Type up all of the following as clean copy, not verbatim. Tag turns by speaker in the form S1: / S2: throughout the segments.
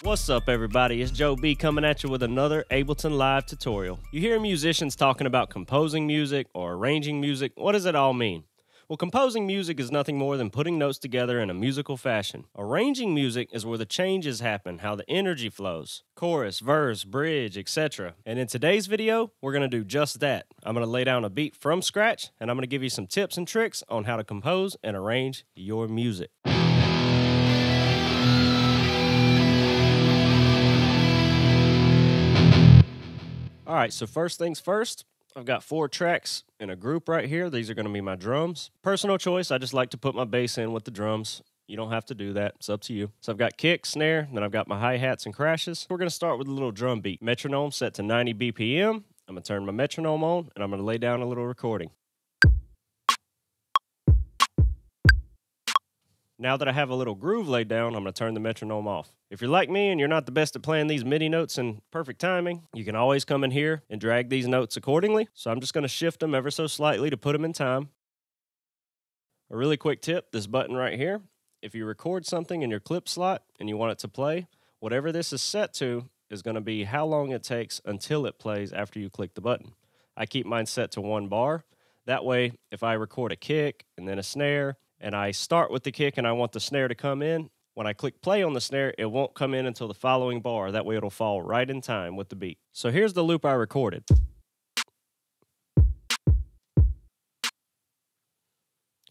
S1: What's up, everybody? It's Joe B coming at you with another Ableton Live tutorial. You hear musicians talking about composing music or arranging music. What does it all mean? Well, composing music is nothing more than putting notes together in a musical fashion. Arranging music is where the changes happen, how the energy flows. Chorus, verse, bridge, etc. And in today's video, we're going to do just that. I'm going to lay down a beat from scratch, and I'm going to give you some tips and tricks on how to compose and arrange your music. All right, so first things first, I've got 4 tracks in a group right here. These are going to be my drums. Personal choice, I just like to put my bass in with the drums. You don't have to do that. It's up to you. So I've got kick, snare, then I've got my hi-hats and crashes. We're going to start with a little drum beat. Metronome set to 90 BPM. I'm going to turn my metronome on, and I'm going to lay down a little recording. Now that I have a little groove laid down, I'm going to turn the metronome off. If you're like me and you're not the best at playing these MIDI notes in perfect timing, you can always come in here and drag these notes accordingly. So I'm just going to shift them ever so slightly to put them in time. A really quick tip, this button right here, if you record something in your clip slot and you want it to play, whatever this is set to is going to be how long it takes until it plays after you click the button. I keep mine set to 1 bar. That way, if I record a kick and then a snare, and I start with the kick and I want the snare to come in, when I click play on the snare, it won't come in until the following bar. That way it'll fall right in time with the beat. So here's the loop I recorded.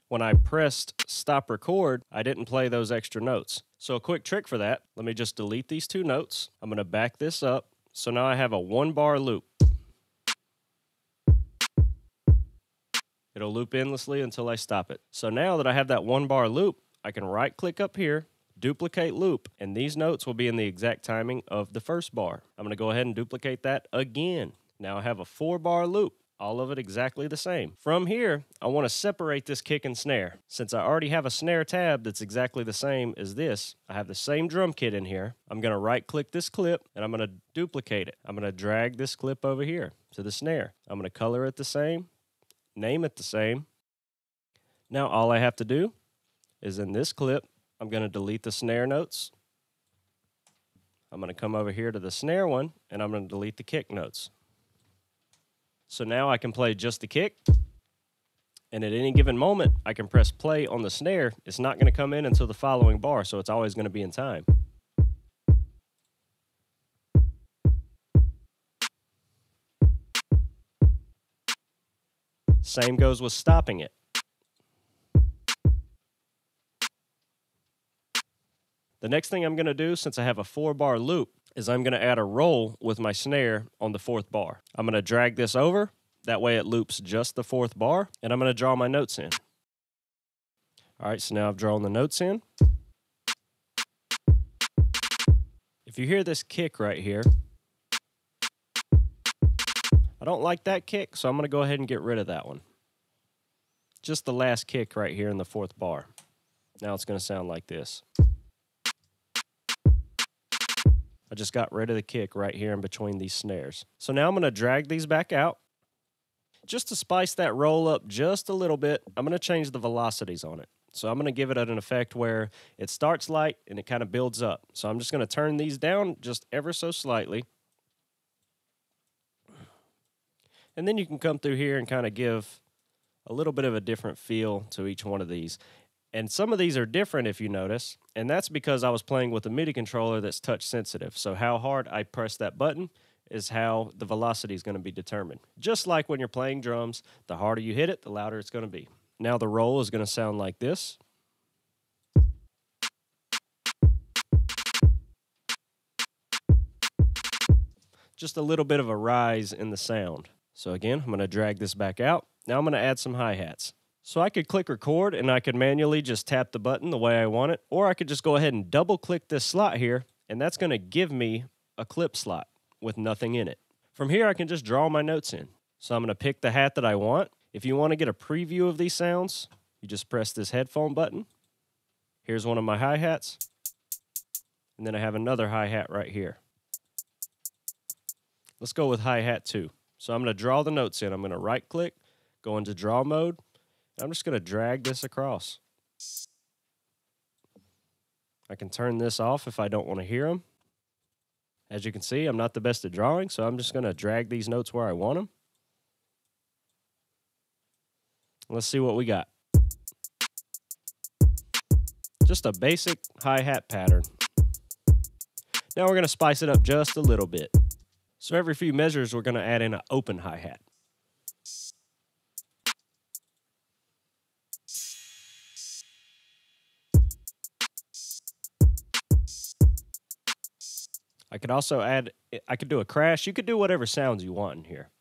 S1: When I pressed stop record, I didn't play those extra notes. So a quick trick for that, let me just delete these 2 notes. I'm going to back this up. So now I have a 1 bar loop. It'll loop endlessly until I stop it. So now that I have that 1 bar loop, I can right click up here, duplicate loop, and these notes will be in the exact timing of the first bar. I'm going to go ahead and duplicate that again. Now I have a 4 bar loop, all of it exactly the same. From here, I want to separate this kick and snare. Since I already have a snare tab that's exactly the same as this, I have the same drum kit in here. I'm going to right click this clip and I'm going to duplicate it. I'm going to drag this clip over here to the snare. I'm going to color it the same. Name it the same. Now all I have to do is in this clip, I'm going to delete the snare notes. I'm going to come over here to the snare one, and I'm going to delete the kick notes. So now I can play just the kick, and at any given moment, I can press play on the snare. It's not going to come in until the following bar, so it's always going to be in time. Same goes with stopping it. The next thing I'm going to do, since I have a 4 bar loop, is I'm going to add a roll with my snare on the 4th bar. I'm going to drag this over. That way it loops just the 4th bar, and I'm going to draw my notes in. All right, so now I've drawn the notes in. If you hear this kick right here, I don't like that kick, so I'm going to go ahead and get rid of that one. Just the last kick right here in the 4th bar. Now it's going to sound like this. I just got rid of the kick right here in between these snares. So now I'm going to drag these back out. Just to spice that roll up just a little bit, I'm going to change the velocities on it. So I'm going to give it an effect where it starts light and it kind of builds up. So I'm just going to turn these down just ever so slightly. And then you can come through here and kind of give a little bit of a different feel to each one of these. And some of these are different if you notice, and that's because I was playing with a MIDI controller that's touch sensitive. So how hard I press that button is how the velocity is going to be determined. Just like when you're playing drums, the harder you hit it, the louder it's going to be. Now the roll is going to sound like this. Just a little bit of a rise in the sound. So again, I'm going to drag this back out. Now I'm going to add some hi-hats. So I could click record and I could manually just tap the button the way I want it, or I could just go ahead and double click this slot here, and that's going to give me a clip slot with nothing in it. From here I can just draw my notes in. So I'm going to pick the hat that I want. If you want to get a preview of these sounds, you just press this headphone button. Here's one of my hi-hats, and then I have another hi-hat right here. Let's go with hi-hat 2. So I'm going to draw the notes in. I'm going to right click, go into draw mode. I'm just going to drag this across. I can turn this off if I don't want to hear them. As you can see, I'm not the best at drawing, so I'm just going to drag these notes where I want them. Let's see what we got. Just a basic hi-hat pattern. Now we're going to spice it up just a little bit. So every few measures, we're going to add in an open hi-hat. I could also I could do a crash. You could do whatever sounds you want in here.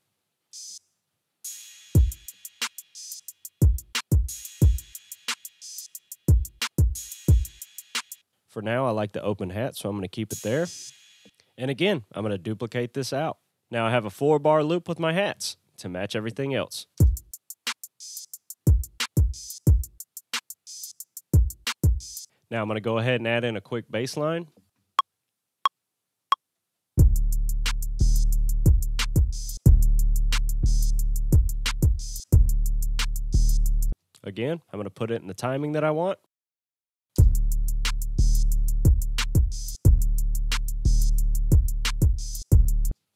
S1: For now, I like the open hat, so I'm going to keep it there. And again, I'm going to duplicate this out. Now I have a 4-bar loop with my hats to match everything else. Now I'm going to go ahead and add in a quick bass line. Again, I'm going to put it in the timing that I want.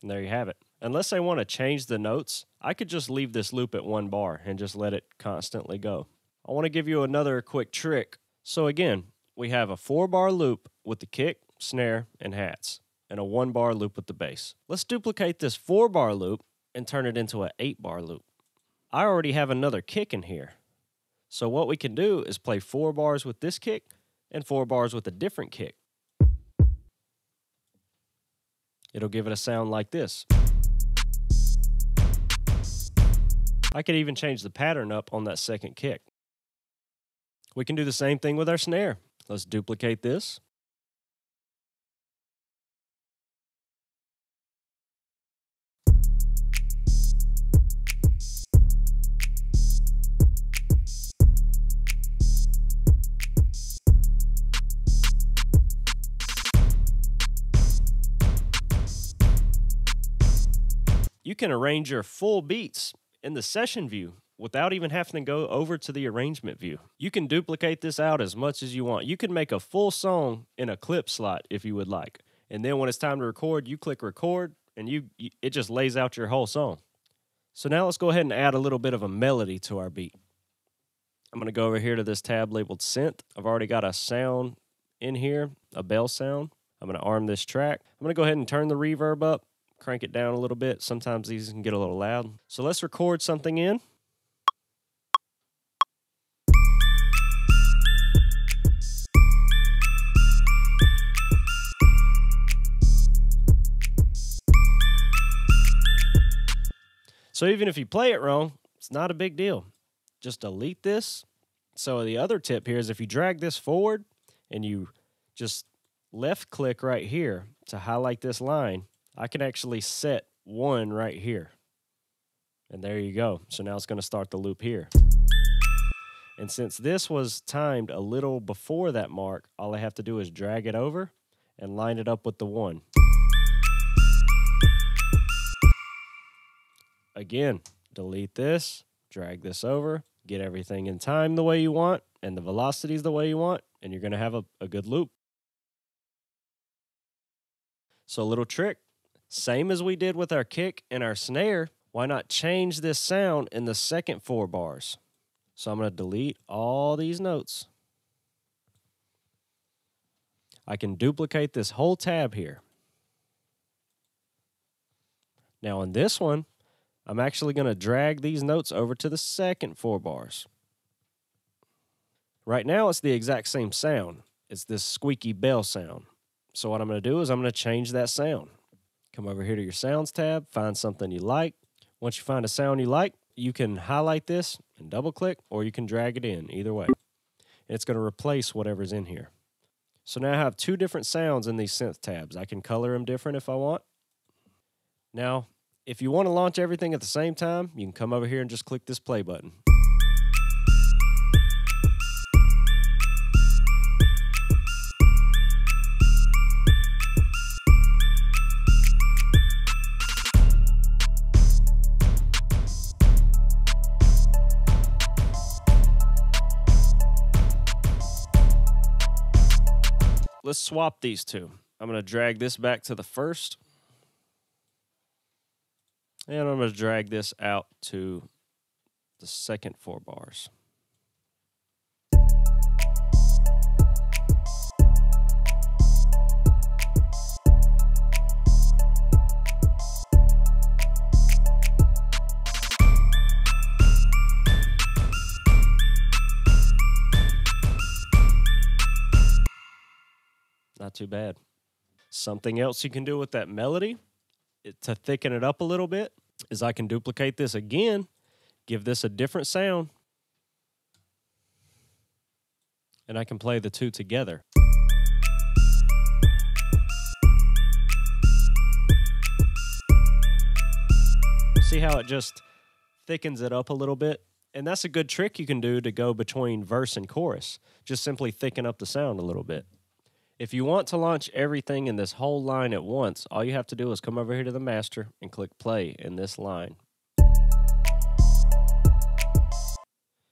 S1: And there you have it. Unless I want to change the notes, I could just leave this loop at 1 bar and just let it constantly go. I want to give you another quick trick. So again, we have a 4-bar loop with the kick, snare, and hats, and a 1-bar loop with the bass. Let's duplicate this 4-bar loop and turn it into an 8-bar loop. I already have another kick in here. So what we can do is play 4 bars with this kick and 4 bars with a different kick. It'll give it a sound like this. I could even change the pattern up on that second kick. We can do the same thing with our snare. Let's duplicate this. You can arrange your full beats in the session view without even having to go over to the arrangement view. You can duplicate this out as much as you want. You can make a full song in a clip slot if you would like. And then when it's time to record, you click record and it just lays out your whole song. So now let's go ahead and add a little bit of a melody to our beat. I'm going to go over here to this tab labeled synth. I've already got a sound in here, a bell sound. I'm going to arm this track. I'm going to go ahead and turn the reverb up. Crank it down a little bit. Sometimes these can get a little loud. So let's record something in. So even if you play it wrong, it's not a big deal. Just delete this. So the other tip here is if you drag this forward and you just left click right here to highlight this line, I can actually set 1 right here. And there you go. So now it's going to start the loop here. And since this was timed a little before that mark, all I have to do is drag it over and line it up with the 1. Again, delete this, drag this over, get everything in time the way you want, and the velocities the way you want, and you're going to have a good loop. So a little trick. Same as we did with our kick and our snare, why not change this sound in the second 4 bars? So I'm going to delete all these notes. I can duplicate this whole tab here. Now on this one, I'm actually going to drag these notes over to the second 4 bars. Right now it's the exact same sound. It's this squeaky bell sound. So what I'm going to do is I'm going to change that sound. Come over here to your sounds tab, find something you like. Once you find a sound you like, you can highlight this and double click, or you can drag it in, either way. And it's going to replace whatever's in here. So now I have 2 different sounds in these synth tabs. I can color them different if I want. Now, if you want to launch everything at the same time, you can come over here and just click this play button. Let's swap these 2. I'm going to drag this back to the first. And I'm going to drag this out to the second 4 bars. Not too bad. Something else you can do with that melody to thicken it up a little bit is I can duplicate this again, give this a different sound, and I can play the two together. See how it just thickens it up a little bit? And that's a good trick you can do to go between verse and chorus. Just simply thicken up the sound a little bit. If you want to launch everything in this whole line at once, all you have to do is come over here to the master and click play in this line.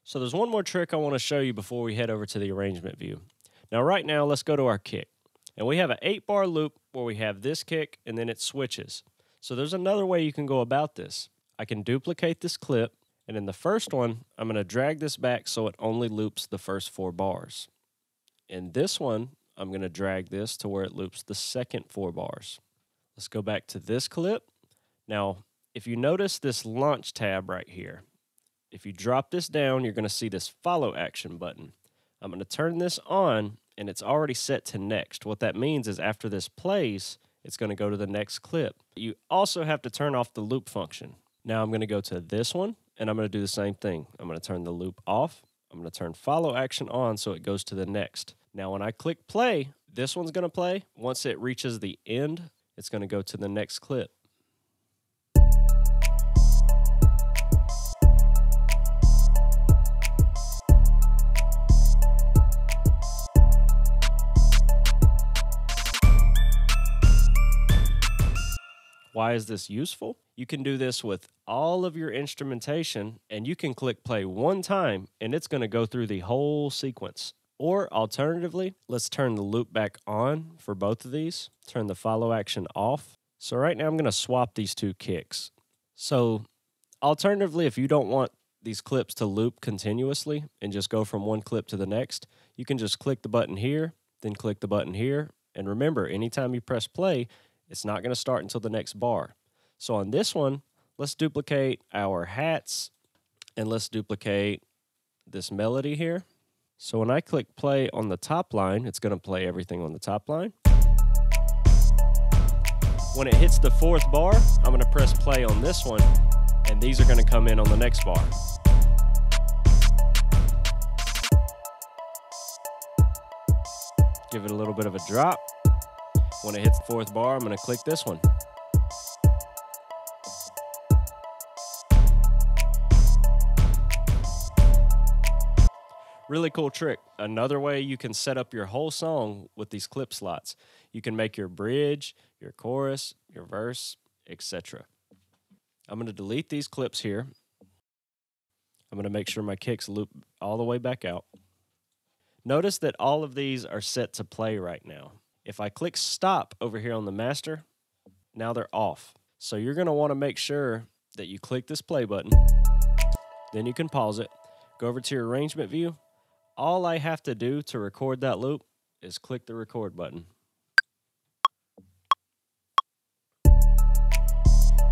S1: So there's one more trick I want to show you before we head over to the arrangement view. Now right now, let's go to our kick. And we have an 8-bar loop where we have this kick and then it switches. So there's another way you can go about this. I can duplicate this clip, and in the first one, I'm going to drag this back so it only loops the first 4 bars. In this one, I'm going to drag this to where it loops the second 4 bars. Let's go back to this clip. Now, if you notice this launch tab right here, if you drop this down, you're going to see this follow action button. I'm going to turn this on, and it's already set to next. What that means is after this plays, it's going to go to the next clip. You also have to turn off the loop function. Now I'm going to go to this one, and I'm going to do the same thing. I'm going to turn the loop off. I'm going to turn follow action on so it goes to the next. Now when I click play, this one's going to play. Once it reaches the end, it's going to go to the next clip. Why is this useful? You can do this with all of your instrumentation, and you can click play one time and it's going to go through the whole sequence. Or alternatively, let's turn the loop back on for both of these. Turn the follow action off. So right now I'm going to swap these 2 kicks. So alternatively, if you don't want these clips to loop continuously and just go from one clip to the next, you can just click the button here, then click the button here. And remember, anytime you press play, it's not going to start until the next bar. So on this one, let's duplicate our hats and let's duplicate this melody here. So when I click play on the top line, it's going to play everything on the top line. When it hits the 4th bar, I'm going to press play on this one, and these are going to come in on the next bar. Give it a little bit of a drop. When it hits the 4th bar, I'm going to click this one. Really cool trick. Another way you can set up your whole song with these clip slots. You can make your bridge, your chorus, your verse, etc. I'm going to delete these clips here. I'm going to make sure my kicks loop all the way back out. Notice that all of these are set to play right now. If I click stop over here on the master, now they're off. So you're going to want to make sure that you click this play button. Then you can pause it. Go over to your arrangement view. All I have to do to record that loop is click the record button.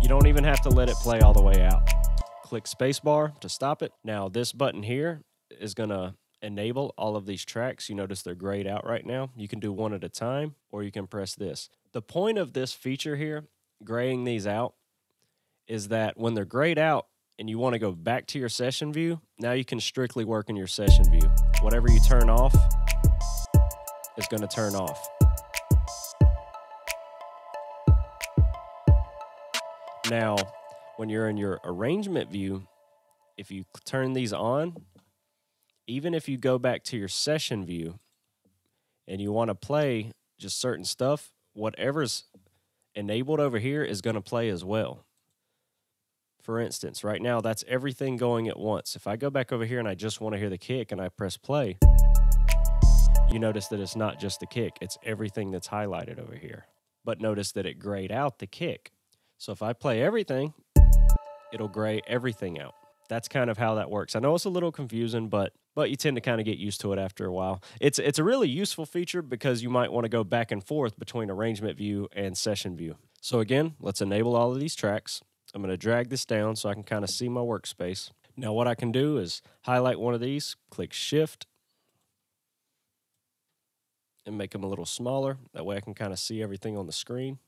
S1: You don't even have to let it play all the way out. Click spacebar to stop it. Now this button here is going to enable all of these tracks. You notice they're grayed out right now. You can do one at a time, or you can press this. The point of this feature here, graying these out, is that when they're grayed out and you want to go back to your session view, now you can strictly work in your session view. Whatever you turn off is going to turn off. Now, when you're in your arrangement view, if you turn these on, even if you go back to your session view and you want to play just certain stuff, whatever's enabled over here is going to play as well. For instance, right now, that's everything going at once. If I go back over here and I just want to hear the kick and I press play, you notice that it's not just the kick, it's everything that's highlighted over here. But notice that it grayed out the kick. So if I play everything, it'll gray everything out. That's kind of how that works. I know it's a little confusing, but you tend to kind of get used to it after a while. It's a really useful feature because you might want to go back and forth between arrangement view and session view. So again, let's enable all of these tracks. I'm going to drag this down so I can kind of see my workspace. Now what I can do is highlight one of these, click Shift, and make them a little smaller. That way I can kind of see everything on the screen.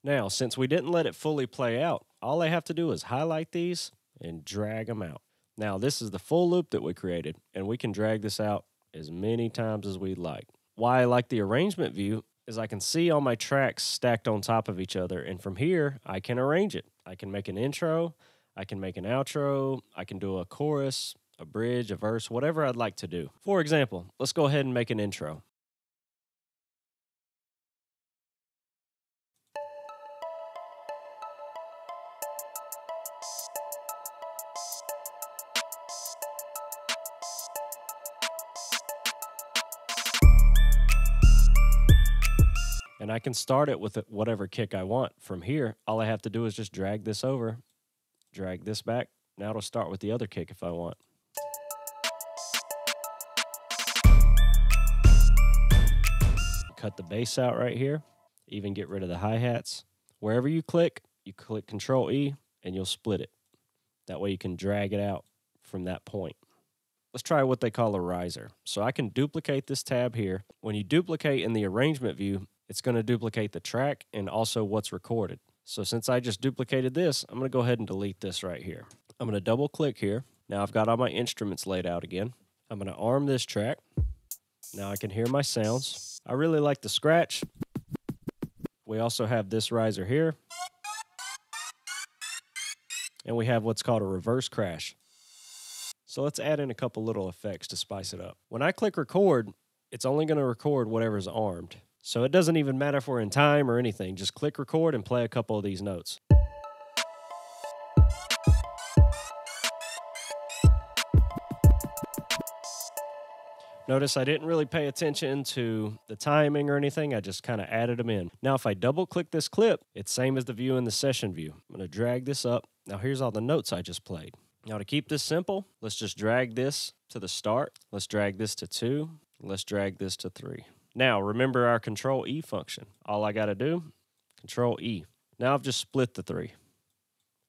S1: Now, since we didn't let it fully play out, all I have to do is highlight these and drag them out. Now, this is the full loop that we created, and we can drag this out as many times as we'd like. Why I like the arrangement view is I can see all my tracks stacked on top of each other, and from here, I can arrange it. I can make an intro, I can make an outro, I can do a chorus, a bridge, a verse, whatever I'd like to do. For example, let's go ahead and make an intro. And I can start it with whatever kick I want. From here, all I have to do is just drag this over, drag this back. Now it'll start with the other kick if I want. Cut the bass out right here, even get rid of the hi-hats. Wherever you click Control E, and you'll split it. That way you can drag it out from that point. Let's try what they call a riser. So I can duplicate this tab here. When you duplicate in the arrangement view, it's going to duplicate the track and also what's recorded. So since I just duplicated this, I'm going to go ahead and delete this right here. I'm going to double click here. Now I've got all my instruments laid out again. I'm going to arm this track. Now I can hear my sounds. I really like the scratch. We also have this riser here. And we have what's called a reverse crash. So let's add in a couple little effects to spice it up. When I click record, it's only going to record whatever's armed. So it doesn't even matter if we're in time or anything. Just click record and play a couple of these notes. Notice I didn't really pay attention to the timing or anything. I just kind of added them in. Now if I double click this clip, it's same as the view in the session view. I'm going to drag this up. Now here's all the notes I just played. Now to keep this simple, let's just drag this to the start. Let's drag this to 2. Let's drag this to 3. Now, remember our Control E function. All I got to do, Control E. Now I've just split the 3.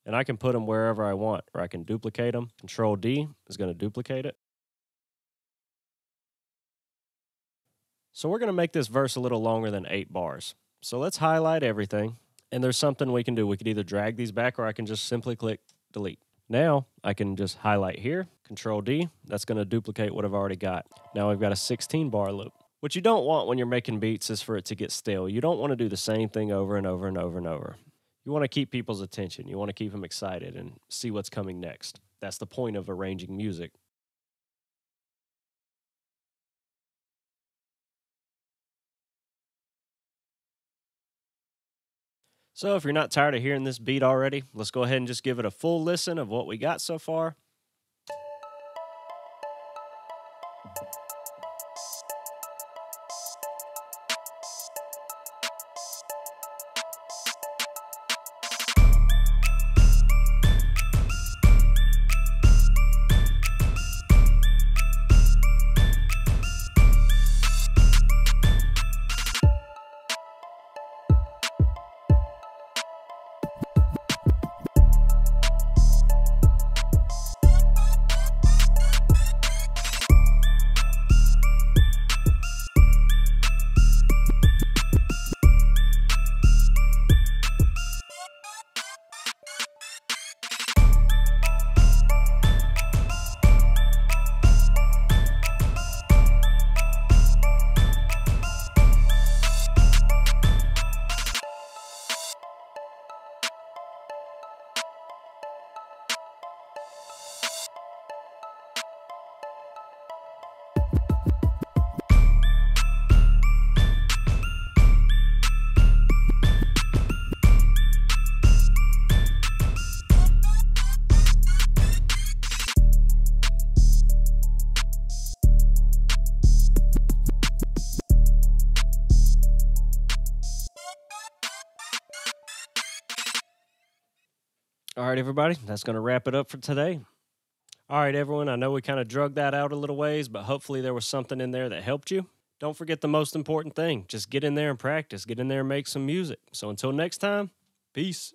S1: And I can put them wherever I want, or I can duplicate them. Control D is going to duplicate it. So we're going to make this verse a little longer than 8 bars. So let's highlight everything, and there's something we can do. We could either drag these back, or I can just simply click delete. Now I can just highlight here, Control D. That's going to duplicate what I've already got. Now we've got a 16-bar loop. What you don't want when you're making beats is for it to get stale. You don't want to do the same thing over and over and over and over. You want to keep people's attention. You want to keep them excited and see what's coming next. That's the point of arranging music. So if you're not tired of hearing this beat already, let's go ahead and just give it a full listen of what we got so far. All right, everybody, that's going to wrap it up for today. All right, everyone, I know we kind of drug that out a little ways, but hopefully there was something in there that helped you. Don't forget the most important thing. Just get in there and practice. Get in there and make some music. So until next time, peace.